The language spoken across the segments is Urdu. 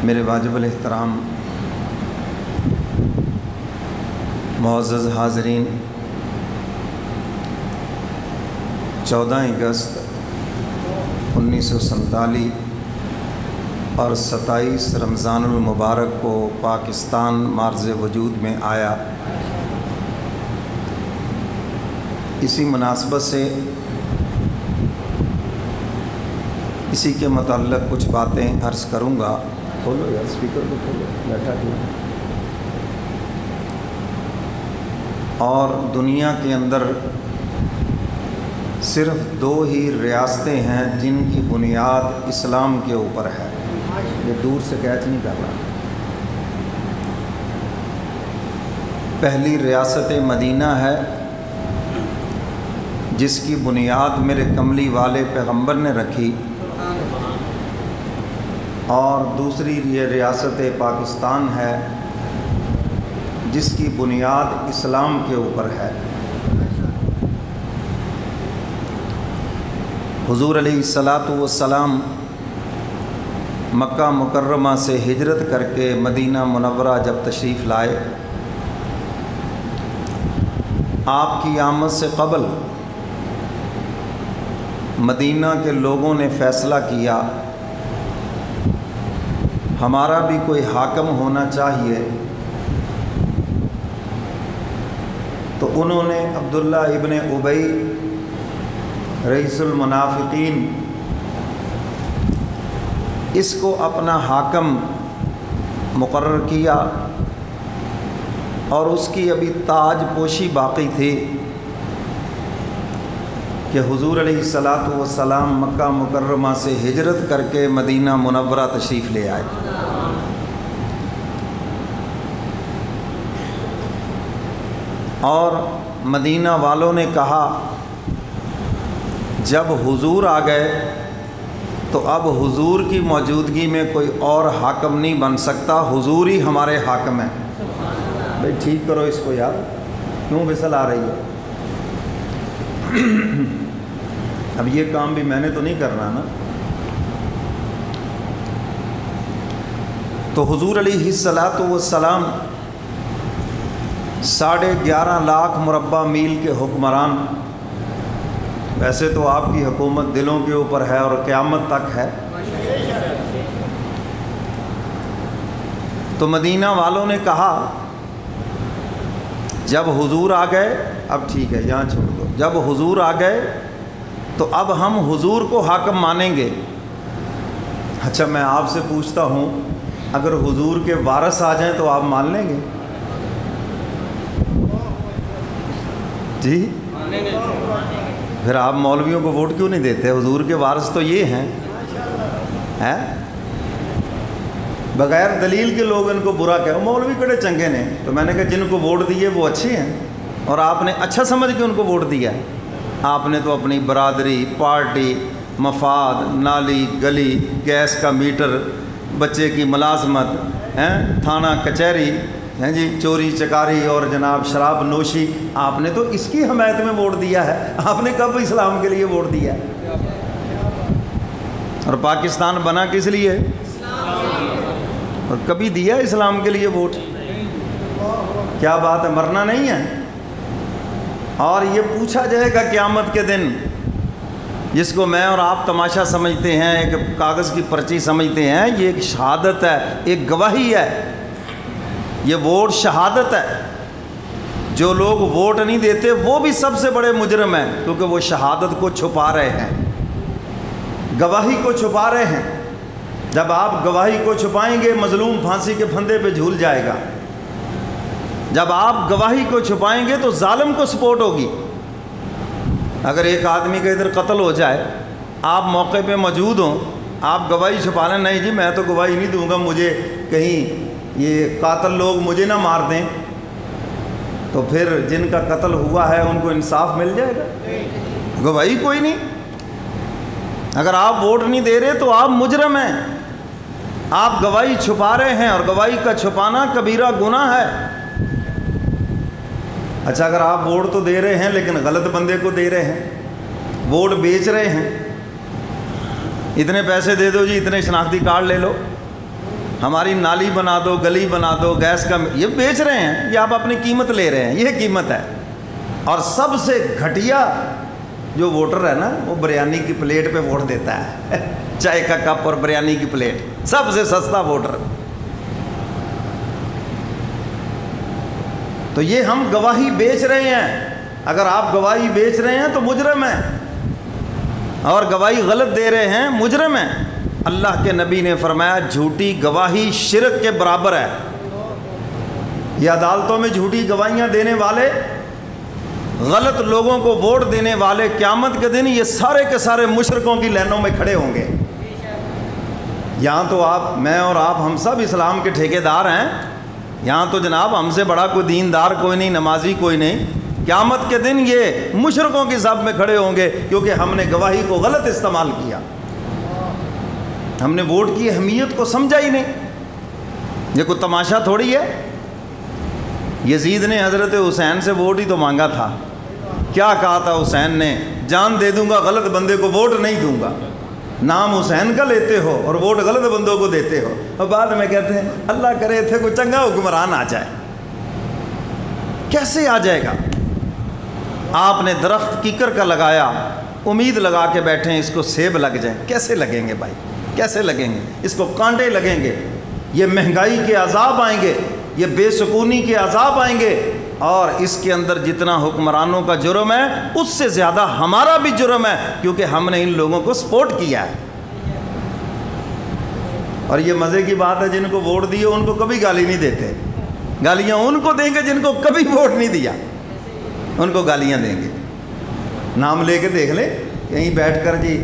میرے واجب الاحترام معزز حاضرین، 14 اگست 1947 اور 27 رمضان المبارک کو پاکستان معرض وجود میں آیا۔ اسی مناسبت سے اسی کے متعلق کچھ باتیں عرض کروں گا۔ کھولو یار اسپیکر کو کھولو، بیٹھا کیا۔ اور دنیا کے اندر صرف 2 ہی ریاستیں ہیں جن کی بنیاد اسلام کے اوپر ہے۔ یہ دور سے کیچ نہیں کر رہا۔ پہلی ریاست مدینہ ہے جس کی بنیاد میرے کملی والے پیغمبر نے رکھی، اور دوسری یہ ریاست پاکستان ہے جس کی بنیاد اسلام کے اوپر ہے۔ حضور علیہ الصلاۃ والسلام مکہ مکرمہ سے ہجرت کر کے مدینہ منورہ جب تشریف لائے، آپ کی آمد سے قبل مدینہ کے لوگوں نے فیصلہ کیا ہمارا بھی کوئی حاکم ہونا چاہیے، تو انہوں نے عبداللہ ابن ابی رئیس المنافقین اس کو اپنا حاکم مقرر کیا، اور اس کی ابھی تاج پوشی باقی تھی کہ حضور علیہ الصلاۃ والسلام مکہ مکرمہ سے ہجرت کر کے مدینہ منورہ تشریف لے آئے۔ اور مدینہ والوں نے کہا جب حضور آ گئے تو اب حضور کی موجودگی میں کوئی اور حاکم نہیں بن سکتا، حضور ہی ہمارے حاکم ہیں۔ بھائی ٹھیک کرو اس کو یار، کیوں وصل آ رہی ہے؟ اب یہ کام بھی میں نے تو نہیں کرنا نا۔ تو حضور علیہ الصلاۃ والسلام 11.5 لاکھ مربع میل کے حکمران، ویسے تو آپ کی حکومت دلوں کے اوپر ہے اور قیامت تک ہے۔ تو مدینہ والوں نے کہا جب حضور آ گئے، اب ٹھیک ہے یہاں چھوڑ دو، جب حضور آ گئے تو اب ہم حضور کو حاکم مانیں گے۔ اچھا میں آپ سے پوچھتا ہوں، اگر حضور کے وارث آ جائیں تو آپ مان لیں گے؟ جی پھر آپ مولویوں کو ووٹ کیوں نہیں دیتے؟ حضور کے وارث تو یہ ہیں۔ بغیر دلیل کے لوگ ان کو برا کہو، مولوی کڑے چنگے نے، تو میں نے کہا جن کو ووٹ دیے وہ اچھے ہیں، اور آپ نے اچھا سمجھ کے ان کو ووٹ دیا ہے۔ آپ نے تو اپنی برادری، پارٹی، مفاد، نالی گلی، گیس کا میٹر، بچے کی ملازمت، تھانہ کچہری، جی چوری چکاری اور جناب شراب نوشی، آپ نے تو اس کی حمایت میں ووٹ دیا ہے۔ آپ نے کب اسلام کے لیے ووٹ دیا ہے؟ اور پاکستان بنا کس لیے؟ اور کبھی دیا اسلام کے لیے ووٹ؟ کیا بات ہے، مرنا نہیں ہے؟ اور یہ پوچھا جائے گا قیامت کے دن، جس کو میں اور آپ تماشا سمجھتے ہیں، ایک کاغذ کی پرچی سمجھتے ہیں، یہ ایک شہادت ہے، ایک گواہی ہے، یہ ووٹ شہادت ہے۔ جو لوگ ووٹ نہیں دیتے وہ بھی سب سے بڑے مجرم ہیں، کیونکہ وہ شہادت کو چھپا رہے ہیں، گواہی کو چھپا رہے ہیں۔ جب آپ گواہی کو چھپائیں گے، مظلوم پھانسی کے پھندے پہ جھول جائے گا۔ جب آپ گواہی کو چھپائیں گے تو ظالم کو سپورٹ ہوگی۔ اگر ایک آدمی کا ادھر قتل ہو جائے، آپ موقع پہ موجود ہوں، آپ گواہی چھپا لیں، نہیں جی میں تو گواہی نہیں دوں گا، مجھے کہیں یہ قاتل لوگ مجھے نہ مار دیں، تو پھر جن کا قتل ہوا ہے ان کو انصاف مل جائے گا؟ گواہی کوئی نہیں۔ اگر آپ ووٹ نہیں دے رہے تو آپ مجرم ہیں، آپ گواہی چھپا رہے ہیں، اور گواہی کا چھپانا کبیرہ گناہ ہے۔ اچھا اگر آپ ووٹ تو دے رہے ہیں لیکن غلط بندے کو دے رہے ہیں، ووٹ بیچ رہے ہیں، اتنے پیسے دے دو جی، اتنے شناختی کارڈ لے لو، ہماری نالی بنا دو، گلی بنا دو، گیس کا، یہ بیچ رہے ہیں، یہ آپ اپنی قیمت لے رہے ہیں، یہ قیمت ہے۔ اور سب سے گھٹیا جو ووٹر ہے نا، وہ بریانی کی پلیٹ پہ ووٹ دیتا ہے چائے کا کپ اور بریانی کی پلیٹ، سب سے سستا ووٹر۔ تو یہ ہم گواہی بیچ رہے ہیں۔ اگر آپ گواہی بیچ رہے ہیں تو مجرم ہیں، اور گواہی غلط دے رہے ہیں مجرم ہیں۔ اللہ کے نبی نے فرمایا جھوٹی گواہی شرک کے برابر ہے۔ یہ عدالتوں میں جھوٹی گواہیاں دینے والے، غلط لوگوں کو ووٹ دینے والے، قیامت کے دن یہ سارے کے سارے مشرکوں کی لائنوں میں کھڑے ہوں گے۔ یہاں تو آپ، میں اور آپ، ہم سب اسلام کے ٹھیکیدار ہیں، یہاں تو جناب ہم سے بڑا کوئی دیندار کوئی نہیں، نمازی کوئی نہیں۔ قیامت کے دن یہ مشرکوں کی صف میں کھڑے ہوں گے، کیونکہ ہم نے گواہی کو غلط استعمال کیا، ہم نے ووٹ کی اہمیت کو سمجھا ہی نہیں۔ یہ کوئی تماشا تھوڑی ہے۔ یزید نے حضرت حسین سے ووٹ ہی تو مانگا تھا، کیا کہا تھا حسین نے؟ جان دے دوں گا، غلط بندے کو ووٹ نہیں دوں گا۔ نام حسین کا لیتے ہو اور ووٹ غلط بندوں کو دیتے ہو، اور بعد میں کہتے ہیں اللہ کرے تھے کوئی چنگا حکمران آ جائے۔ کیسے آ جائے گا؟ آپ نے درخت کیکر کا لگایا، امید لگا کے بیٹھے ہیں اس کو سیب لگ جائیں، کیسے لگیں گے بھائی؟ کیسے لگیں گے؟ اس کو کانٹے لگیں گے، یہ مہنگائی کے عذاب آئیں گے، یہ بے سکونی کے عذاب آئیں گے، اور اس کے اندر جتنا حکمرانوں کا جرم ہے اس سے زیادہ ہمارا بھی جرم ہے، کیونکہ ہم نے ان لوگوں کو سپورٹ کیا ہے۔ اور یہ مزے کی بات ہے، جن کو ووٹ دیے ان کو کبھی گالی نہیں دیتے، گالیاں ان کو دیں گے جن کو کبھی ووٹ نہیں دیا، ان کو گالیاں دیں گے۔ نام لے کے دیکھ لیں، کہیں بیٹھ کر جی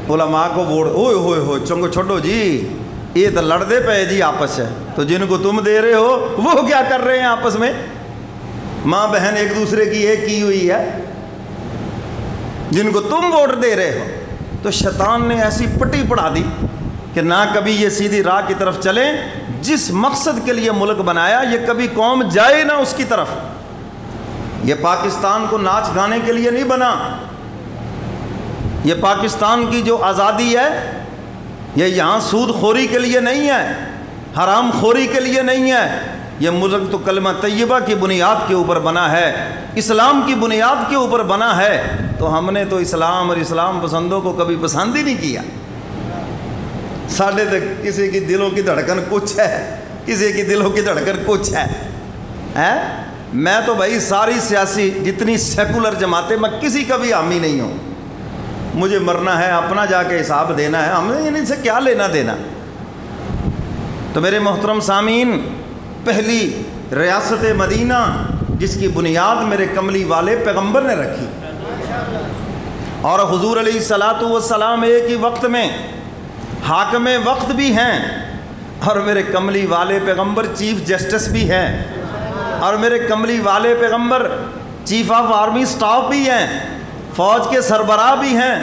علماء کو ووٹ، اوئے ہوئے ہو چنگو چھوڑو جی، یہ تو لڑتے پے جی آپس ہے، تو جن کو تم دے رہے ہو وہ کیا کر رہے ہیں آپس میں؟ ماں بہن ایک دوسرے کی ایک کی ہوئی ہے، جن کو تم ووٹ دے رہے ہو۔ تو شیطان نے ایسی پٹی پڑھا دی کہ نہ کبھی یہ سیدھی راہ کی طرف چلیں، جس مقصد کے لیے ملک بنایا یہ کبھی قوم جائے نہ اس کی طرف۔ یہ پاکستان کو ناچ گانے کے لیے نہیں بنا، یہ پاکستان کی جو آزادی ہے یہ یہاں سود خوری کے لیے نہیں ہے، حرام خوری کے لیے نہیں ہے، یہ ملک تو کلمہ طیبہ کی بنیاد کے اوپر بنا ہے، اسلام کی بنیاد کے اوپر بنا ہے۔ تو ہم نے تو اسلام اور اسلام پسندوں کو کبھی پسند ہی نہیں کیا۔ ساڑھے تک کسی کی دلوں کی دھڑکن کچھ ہے، کسی کی دلوں کی دھڑکن کچھ ہے۔ میں تو بھائی ساری سیاسی جتنی سیکولر جماعتیں، میں کسی کا بھی حامی نہیں ہوں، مجھے مرنا ہے، اپنا جا کے حساب دینا ہے، ہم نے ان سے کیا لینا دینا۔ تو میرے محترم سامعین، پہلی ریاست مدینہ جس کی بنیاد میرے کملی والے پیغمبر نے رکھی، اور حضور علیہ الصلاۃ والسلام ایک ہی وقت میں حاکم وقت بھی ہیں، اور میرے کملی والے پیغمبر چیف جسٹس بھی ہیں، اور میرے کملی والے پیغمبر چیف آف آرمی سٹاف بھی ہیں، فوج کے سربراہ بھی ہیں۔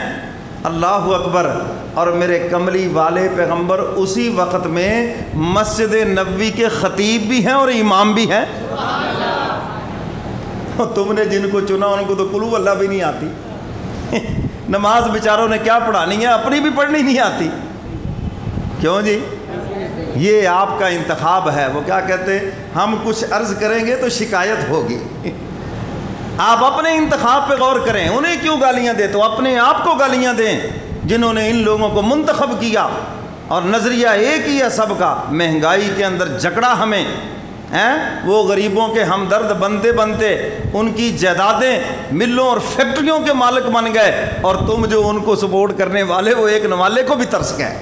اللہ اکبر۔ اور میرے کملی والے پیغمبر اسی وقت میں مسجد نبوی کے خطیب بھی ہیں اور امام بھی ہیں۔ تم نے جن کو چنا ان کو تو قل اللہ بھی نہیں آتی، نماز بیچاروں نے کیا پڑھانی ہے، اپنی بھی پڑھنی نہیں آتی۔ کیوں جی؟ یہ آپ کا انتخاب ہے۔ وہ کیا کہتے ہیں، ہم کچھ عرض کریں گے تو شکایت ہوگی۔ آپ اپنے انتخاب پہ غور کریں، انہیں کیوں گالیاں دیتے ہو؟ اپنے آپ کو گالیاں دیں جنہوں نے ان لوگوں کو منتخب کیا، اور نظریہ ایک ہی ہے سب کا، مہنگائی کے اندر جکڑا ہمیں ہیں۔ وہ غریبوں کے ہمدرد بنتے بنتے ان کی جائیدادیں ملوں اور فیکٹریوں کے مالک بن گئے، اور تم جو ان کو سپورٹ کرنے والے وہ ایک نوالے کو بھی ترس گئے۔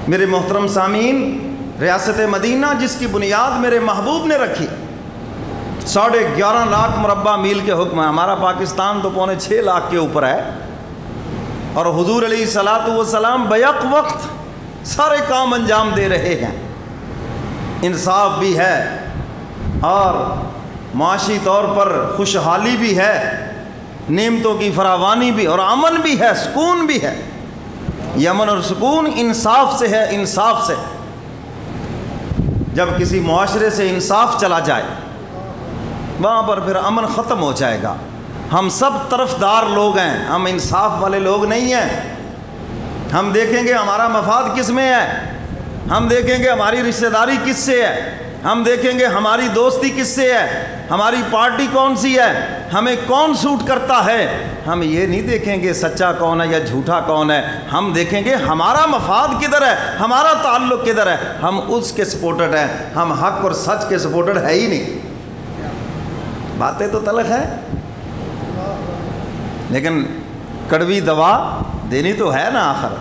میرے محترم سامعین، ریاست مدینہ جس کی بنیاد میرے محبوب نے رکھی، 11.5 لاکھ مربع میل کے حکم ہے۔ ہمارا پاکستان تو 6.25 لاکھ کے اوپر ہے، اور حضور علیہ الصلاۃ والسلام بیک وقت سارے کام انجام دے رہے ہیں۔ انصاف بھی ہے، اور معاشی طور پر خوشحالی بھی ہے، نعمتوں کی فراوانی بھی، اور امن بھی ہے، سکون بھی ہے۔ یہ امن اور سکون انصاف سے ہے، انصاف سے۔ جب کسی معاشرے سے انصاف چلا جائے وہاں پر پھر امن ختم ہو جائے گا۔ ہم سب طرفدار لوگ ہیں، ہم انصاف والے لوگ نہیں ہیں۔ ہم دیکھیں گے ہمارا مفاد کس میں ہے، ہم دیکھیں گے ہماری رشتہ داری کس سے ہے، ہم دیکھیں گے ہماری دوستی کس سے ہے، ہماری پارٹی کون سی ہے، ہمیں کون سوٹ کرتا ہے۔ ہم یہ نہیں دیکھیں گے سچا کون ہے یا جھوٹا کون ہے، ہم دیکھیں گے ہمارا مفاد کدھر ہے، ہمارا تعلق کدھر ہے، ہم اس کے سپورٹر ہیں، ہم حق اور سچ کے سپورٹر ہے ہی نہیں۔ باتیں تو تلخ ہیں لیکن کڑوی دوا دینی تو ہے نا، آخر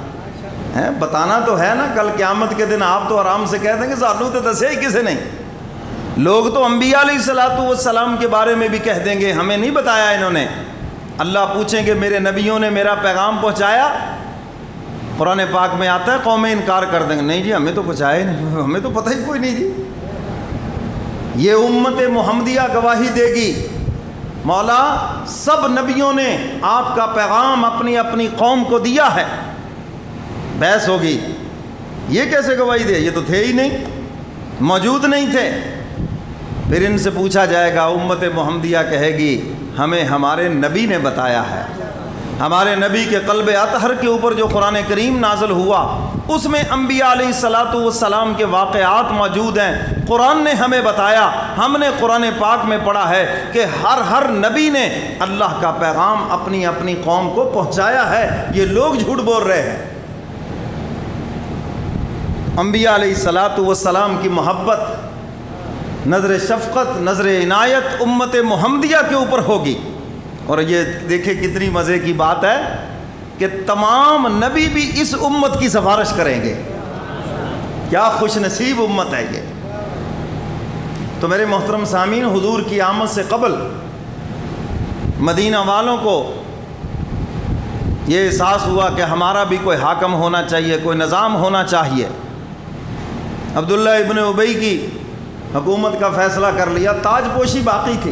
بتانا تو ہے نا۔ کل قیامت کے دن آپ تو آرام سے کہہ دیں گے سانو تو دسے ہی کسی نہیں۔ لوگ تو انبیاء علیہ الصلوۃ والسلام کے بارے میں بھی کہہ دیں گے ہمیں نہیں بتایا انہوں نے۔ اللہ پوچھیں گے میرے نبیوں نے میرا پیغام پہنچایا؟ قرآن پاک میں آتا ہے قومیں انکار کر دیں گے نہیں جی ہمیں تو پہنچایا نہیں، ہمیں تو پتہ ہی کوئی نہیں جی۔ یہ امت محمدیہ گواہی دے گی مولا سب نبیوں نے آپ کا پیغام اپنی اپنی قوم کو دیا ہے۔ بحث ہوگی یہ کیسے گواہی دے، یہ تو تھے ہی نہیں، موجود نہیں تھے۔ پھر ان سے پوچھا جائے گا، امت محمدیہ کہے گی ہمیں ہمارے نبی نے بتایا ہے، ہمارے نبی کے قلب اطہر کے اوپر جو قرآن کریم نازل ہوا اس میں انبیاء علیہ الصلوۃ والسلام کے واقعات موجود ہیں، قرآن نے ہمیں بتایا، ہم نے قرآن پاک میں پڑھا ہے کہ ہر نبی نے اللہ کا پیغام اپنی اپنی قوم کو پہنچایا ہے۔ یہ لوگ جھوٹ بول رہے ہیں۔ انبیاء علیہ الصلوۃ والسلام کی محبت، نظر شفقت، نظر عنایت امت محمدیہ کے اوپر ہوگی۔ اور یہ دیکھیں کتنی مزے کی بات ہے کہ تمام نبی بھی اس امت کی سفارش کریں گے۔ کیا خوش نصیب امت ہے یہ۔ تو میرے محترم سامعین، حضور کی آمد سے قبل مدینہ والوں کو یہ احساس ہوا کہ ہمارا بھی کوئی حاکم ہونا چاہیے، کوئی نظام ہونا چاہیے۔ عبداللہ ابن ابی کی حکومت کا فیصلہ کر لیا، تاج پوشی باقی تھی،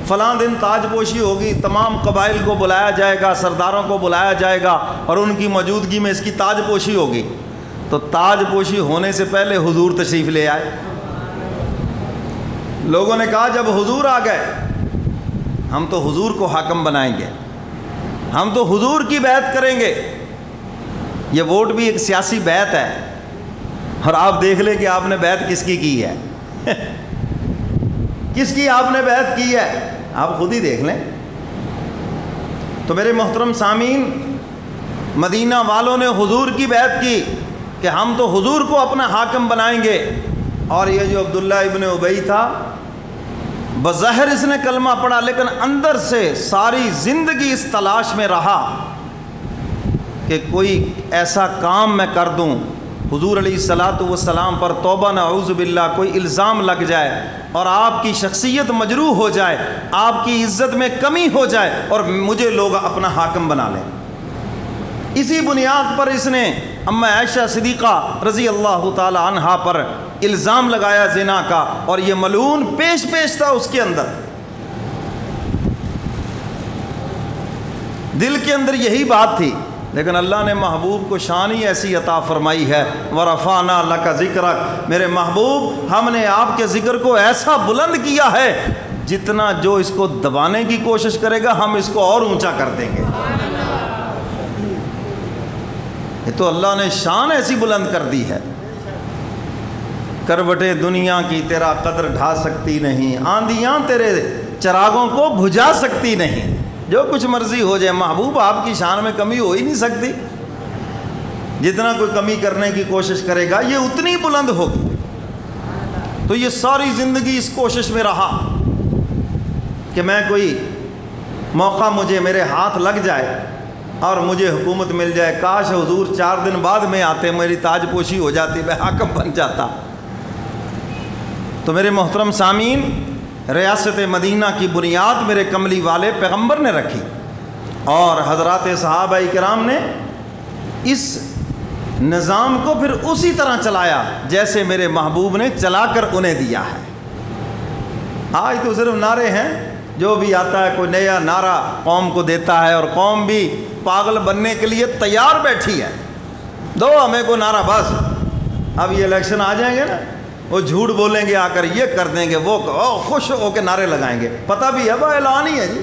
فلاں دن تاج پوشی ہوگی، تمام قبائل کو بلایا جائے گا، سرداروں کو بلایا جائے گا اور ان کی موجودگی میں اس کی تاج پوشی ہوگی۔ تو تاج پوشی ہونے سے پہلے حضور تشریف لے آئے۔ لوگوں نے کہا جب حضور آ گئے ہم تو حضور کو حاکم بنائیں گے، ہم تو حضور کی بیعت کریں گے۔ یہ ووٹ بھی ایک سیاسی بیعت ہے، اور آپ دیکھ لیں کہ آپ نے بیعت کس کی ہے کس کی آپ نے بیعت کی ہے، آپ خود ہی دیکھ لیں۔ تو میرے محترم سامعین، مدینہ والوں نے حضور کی بیعت کی کہ ہم تو حضور کو اپنا حاکم بنائیں گے۔ اور یہ جو عبداللہ ابن ابی تھا، بظاہر اس نے کلمہ پڑھا لیکن اندر سے ساری زندگی اس تلاش میں رہا کہ کوئی ایسا کام میں کر دوں حضور علیہ الصلوۃ والسلام پر توبہ نعوذ باللہ کوئی الزام لگ جائے اور آپ کی شخصیت مجروح ہو جائے، آپ کی عزت میں کمی ہو جائے اور مجھے لوگ اپنا حاکم بنا لیں۔ اسی بنیاد پر اس نے اما عائشہ صدیقہ رضی اللہ تعالی عنہا پر الزام لگایا زنا کا، اور یہ ملعون پیش تھا اس کے اندر، دل کے اندر یہی بات تھی۔ لیکن اللہ نے محبوب کو شان ہی ایسی عطا فرمائی ہے، وَرَفَعْنَا لَكَ ذِكْرَكَ، میرے محبوب ہم نے آپ کے ذکر کو ایسا بلند کیا ہے جتنا جو اس کو دبانے کی کوشش کرے گا ہم اس کو اور اونچا کر دیں گے۔ یہ تو اللہ نے شان ایسی بلند کر دی ہے۔ کروٹیں دنیا کی تیرا قدر ڈھا سکتی نہیں، آندیاں تیرے چراغوں کو بجھا سکتی نہیں۔ جو کچھ مرضی ہو جائے محبوب آپ کی شان میں کمی ہو ہی نہیں سکتی، جتنا کوئی کمی کرنے کی کوشش کرے گا یہ اتنی بلند ہوگی۔ تو یہ ساری زندگی اس کوشش میں رہا کہ میں کوئی موقع مجھے میرے ہاتھ لگ جائے اور مجھے حکومت مل جائے، کاش حضور 4 دن بعد میں آتے، میری تاج پوشی ہو جاتی، میں حاکم بن جاتا۔ تو میرے محترم سامعین، ریاست مدینہ کی بنیاد میرے کملی والے پیغمبر نے رکھی، اور حضرات صحابہ کرام نے اس نظام کو پھر اسی طرح چلایا جیسے میرے محبوب نے چلا کر انہیں دیا ہے۔ آج تو صرف نعرے ہیں، جو بھی آتا ہے کوئی نیا نعرہ قوم کو دیتا ہے، اور قوم بھی پاگل بننے کے لیے تیار بیٹھی ہے، دو ہمیں کو نعرہ بس۔ اب یہ الیکشن آ جائیں گے نا، وہ جھوٹ بولیں گے، آ کر یہ کر دیں گے، وہ خوش ہو کے نعرے لگائیں گے، پتہ بھی ہے وہ اعلان ہی ہے جی،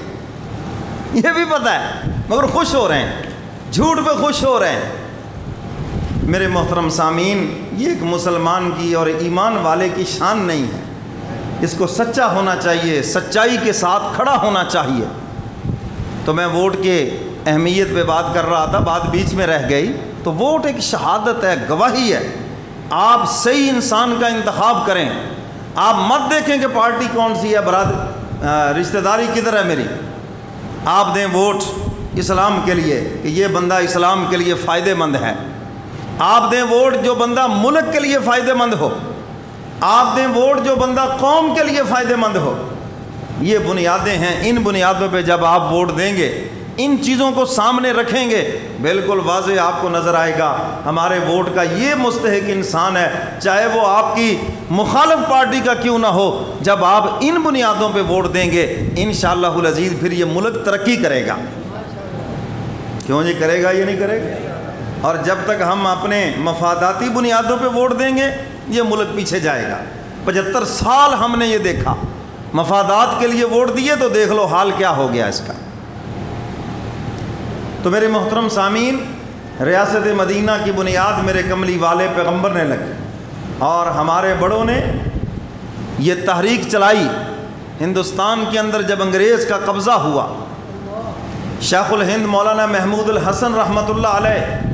یہ بھی پتہ ہے، مگر خوش ہو رہے ہیں، جھوٹ پہ خوش ہو رہے ہیں۔ میرے محترم سامعین، یہ ایک مسلمان کی اور ایمان والے کی شان نہیں ہے، اس کو سچا ہونا چاہیے، سچائی کے ساتھ کھڑا ہونا چاہیے۔ تو میں ووٹ کے اہمیت پہ بات کر رہا تھا، بات بیچ میں رہ گئی۔ تو ووٹ ایک شہادت ہے، گواہی ہے۔ آپ صحیح انسان کا انتخاب کریں، آپ مت دیکھیں کہ پارٹی کون سی ہے، رشتہ داری کدھر ہے میری۔ آپ دیں ووٹ اسلام کے لیے کہ یہ بندہ اسلام کے لیے فائدہ مند ہے۔ آپ دیں ووٹ جو بندہ ملک کے لیے فائدہ مند ہو۔ آپ دیں ووٹ جو بندہ قوم کے لیے فائدہ مند ہو۔ یہ بنیادیں ہیں، ان بنیادوں پہ جب آپ ووٹ دیں گے، ان چیزوں کو سامنے رکھیں گے، بالکل واضح آپ کو نظر آئے گا ہمارے ووٹ کا یہ مستحق انسان ہے، چاہے وہ آپ کی مخالف پارٹی کا کیوں نہ ہو۔ جب آپ ان بنیادوں پہ ووٹ دیں گے انشاءاللہ العزیز پھر یہ ملک ترقی کرے گا۔ کیوں جی کرے گا، یہ نہیں کرے گا؟ اور جب تک ہم اپنے مفاداتی بنیادوں پہ ووٹ دیں گے یہ ملک پیچھے جائے گا۔ 75 سال ہم نے یہ دیکھا، مفادات کے لیے ووٹ دیے تو دیکھ لو حال کیا ہو گیا اس کا۔ تو میرے محترم سامعین، ریاست مدینہ کی بنیاد میرے کملی والے پیغمبر نے لگی، اور ہمارے بڑوں نے یہ تحریک چلائی۔ ہندوستان کے اندر جب انگریز کا قبضہ ہوا، شیخ الہند مولانا محمود الحسن رحمۃ اللہ علیہ